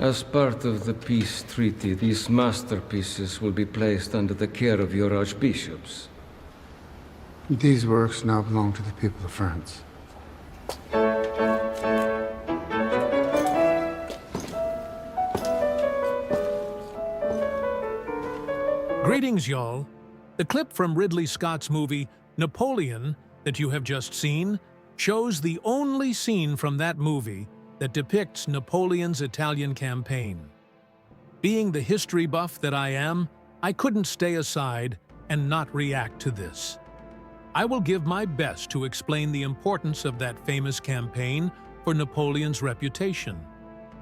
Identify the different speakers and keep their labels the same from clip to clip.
Speaker 1: As part of the peace treaty, these masterpieces will be placed under the care of your archbishops.
Speaker 2: These works now belong to the people of France.
Speaker 3: Greetings, y'all. The clip from Ridley Scott's movie Napoleon that you have just seen shows the only scene from that movie that depicts Napoleon's Italian campaign. Being the history buff that I am, I couldn't stay aside and not react to this. I will give my best to explain the importance of that famous campaign for Napoleon's reputation,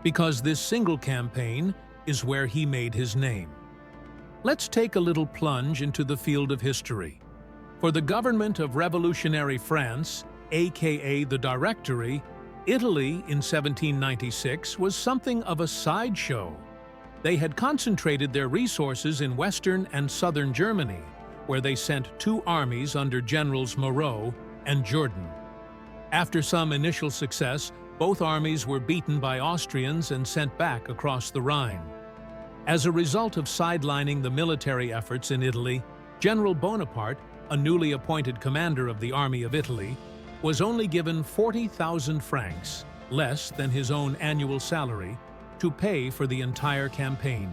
Speaker 3: because this single campaign is where he made his name. Let's take a little plunge into the field of history. For the government of revolutionary France, aka the Directory, Italy in 1796 was something of a sideshow. They had concentrated their resources in western and southern Germany, where they sent two armies under Generals Moreau and Jourdan. After some initial success, both armies were beaten by Austrians and sent back across the Rhine. As a result of sidelining the military efforts in Italy, General Bonaparte, a newly appointed commander of the Army of Italy, was only given 40,000 francs, less than his own annual salary, to pay for the entire campaign.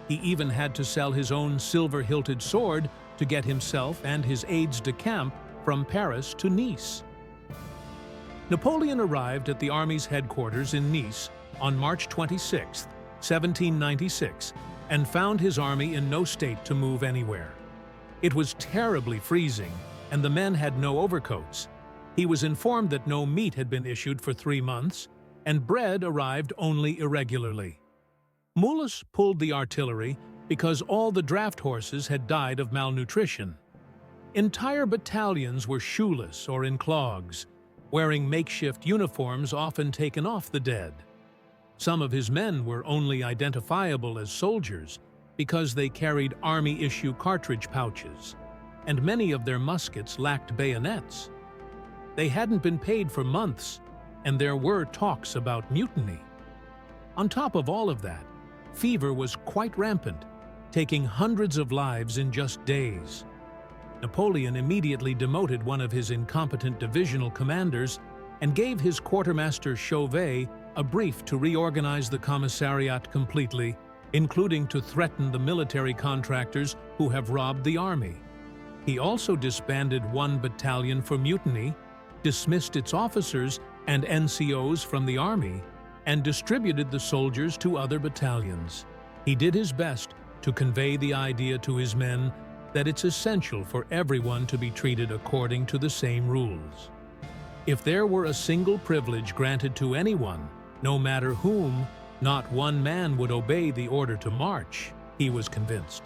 Speaker 3: He even had to sell his own silver-hilted sword to get himself and his aides-de-camp from Paris to Nice. Napoleon arrived at the army's headquarters in Nice on March 26, 1796, and found his army in no state to move anywhere. It was terribly freezing, and the men had no overcoats. He was informed that no meat had been issued for 3 months, and bread arrived only irregularly. Mulis pulled the artillery because all the draft horses had died of malnutrition. Entire battalions were shoeless or in clogs, wearing makeshift uniforms often taken off the dead. Some of his men were only identifiable as soldiers because they carried army-issue cartridge pouches, and many of their muskets lacked bayonets. They hadn't been paid for months, and there were talks about mutiny. On top of all of that, fever was quite rampant, taking hundreds of lives in just days. Napoleon immediately demoted one of his incompetent divisional commanders and gave his quartermaster Chauvet a brief to reorganize the commissariat completely, including to threaten the military contractors who have robbed the army. He also disbanded one battalion for mutiny, dismissed its officers and NCOs from the army, and distributed the soldiers to other battalions. He did his best to convey the idea to his men that it's essential for everyone to be treated according to the same rules. If there were a single privilege granted to anyone, no matter whom, not one man would obey the order to march, he was convinced.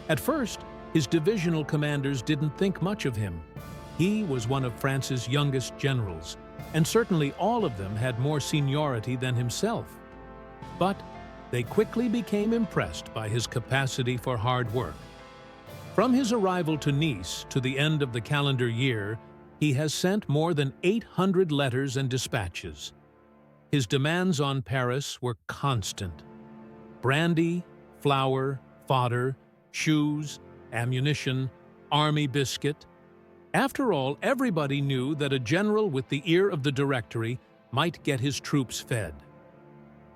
Speaker 3: At first, his divisional commanders didn't think much of him. He was one of France's youngest generals, and certainly all of them had more seniority than himself. But they quickly became impressed by his capacity for hard work. From his arrival to Nice to the end of the calendar year, he has sent more than 800 letters and dispatches. His demands on Paris were constant: brandy, flour, fodder, shoes, ammunition, army biscuit. After all, everybody knew that a general with the ear of the Directory might get his troops fed.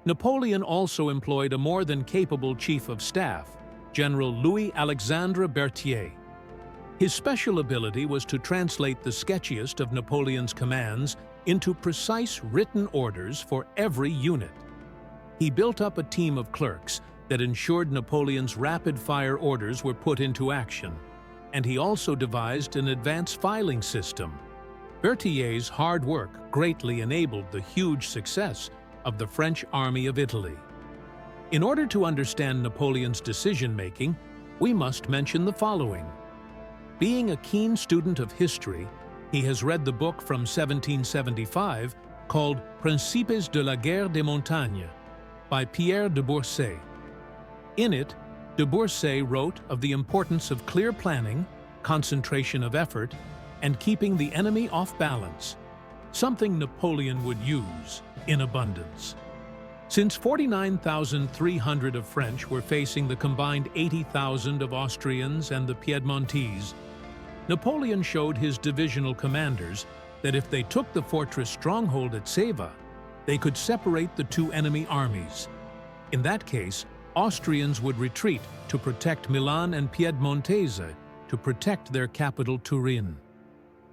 Speaker 3: Napoleon also employed a more than capable chief of staff, General Louis-Alexandre Berthier. His special ability was to translate the sketchiest of Napoleon's commands into precise written orders for every unit. He built up a team of clerks that ensured Napoleon's rapid-fire orders were put into action, and he also devised an advanced filing system. Berthier's hard work greatly enabled the huge success of the French Army of Italy. In order to understand Napoleon's decision-making, we must mention the following. Being a keen student of history, he has read the book from 1775 called Principes de la Guerre des Montagnes by Pierre de Bourset. In it, de Bourset wrote of the importance of clear planning, concentration of effort, and keeping the enemy off balance, something Napoleon would use in abundance. Since 49,300 of French were facing the combined 80,000 of Austrians and the Piedmontese, Napoleon showed his divisional commanders that if they took the fortress stronghold at Sèvres, they could separate the two enemy armies. In that case, Austrians would retreat to protect Milan and Piedmontese to protect their capital Turin.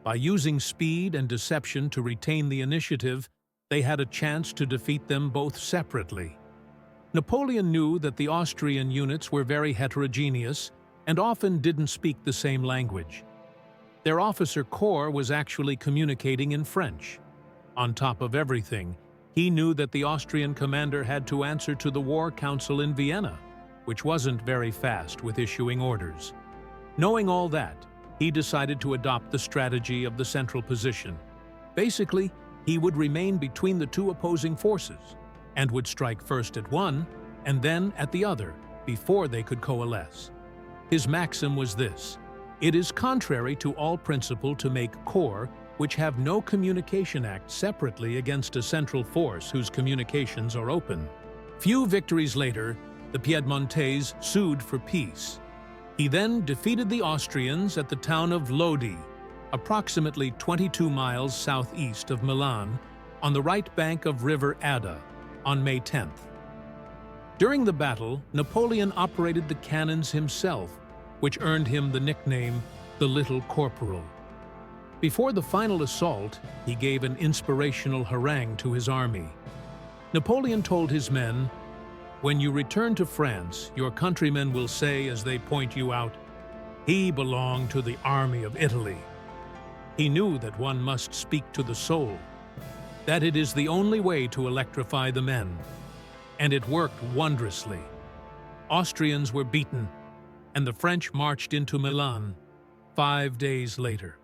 Speaker 3: By using speed and deception to retain the initiative, they had a chance to defeat them both separately. Napoleon knew that the Austrian units were very heterogeneous and often didn't speak the same language. Their officer corps was actually communicating in French. On top of everything, he knew that the Austrian commander had to answer to the War Council in Vienna, which wasn't very fast with issuing orders. Knowing all that, he decided to adopt the strategy of the central position. Basically, he would remain between the two opposing forces and would strike first at one and then at the other before they could coalesce. His maxim was this: it is contrary to all principle to make corps which have no communication act separately against a central force whose communications are open. Few victories later, the Piedmontese sued for peace. He then defeated the Austrians at the town of Lodi, approximately 22 miles southeast of Milan, on the right bank of River Adda, on May 10th. During the battle, Napoleon operated the cannons himself, which earned him the nickname the Little Corporal. Before the final assault, he gave an inspirational harangue to his army. Napoleon told his men, "When you return to France, your countrymen will say as they point you out, 'He belonged to the army of Italy.'" He knew that one must speak to the soul, that it is the only way to electrify the men. And it worked wondrously. Austrians were beaten, and the French marched into Milan 5 days later.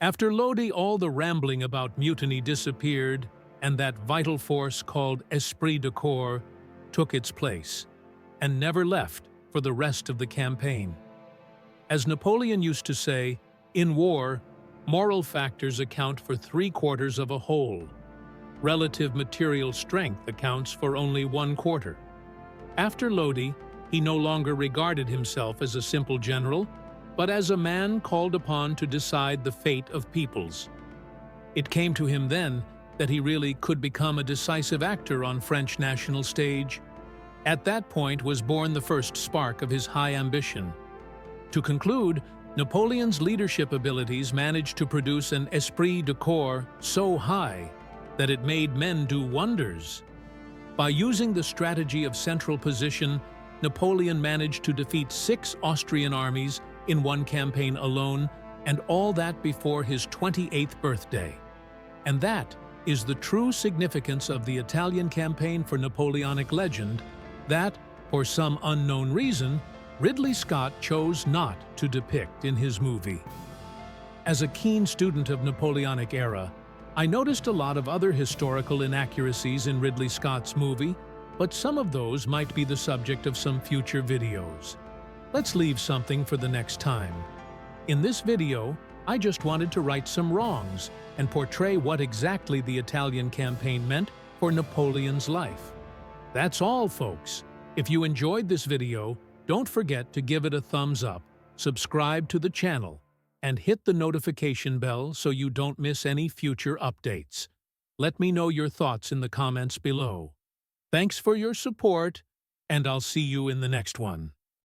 Speaker 3: After Lodi, all the rambling about mutiny disappeared, and that vital force called esprit de corps took its place, and never left for the rest of the campaign. As Napoleon used to say, in war, moral factors account for 3/4 of a whole. Relative material strength accounts for only 1/4. After Lodi, he no longer regarded himself as a simple general, but as a man called upon to decide the fate of peoples. It came to him then that he really could become a decisive actor on French national stage. At that point was born the first spark of his high ambition. To conclude, Napoleon's leadership abilities managed to produce an esprit de corps so high that it made men do wonders. By using the strategy of central position, Napoleon managed to defeat 6 Austrian armies in one campaign alone, and all that before his 28th birthday. And that is the true significance of the Italian campaign for Napoleonic legend that, for some unknown reason, Ridley Scott chose not to depict in his movie. As a keen student of Napoleonic era, I noticed a lot of other historical inaccuracies in Ridley Scott's movie, but some of those might be the subject of some future videos. Let's leave something for the next time. In this video, I just wanted to right some wrongs and portray what exactly the Italian campaign meant for Napoleon's life. That's all, folks. If you enjoyed this video, don't forget to give it a thumbs up, subscribe to the channel, and hit the notification bell so you don't miss any future updates. Let me know your thoughts in the comments below. Thanks for your support, and I'll see you in the next one.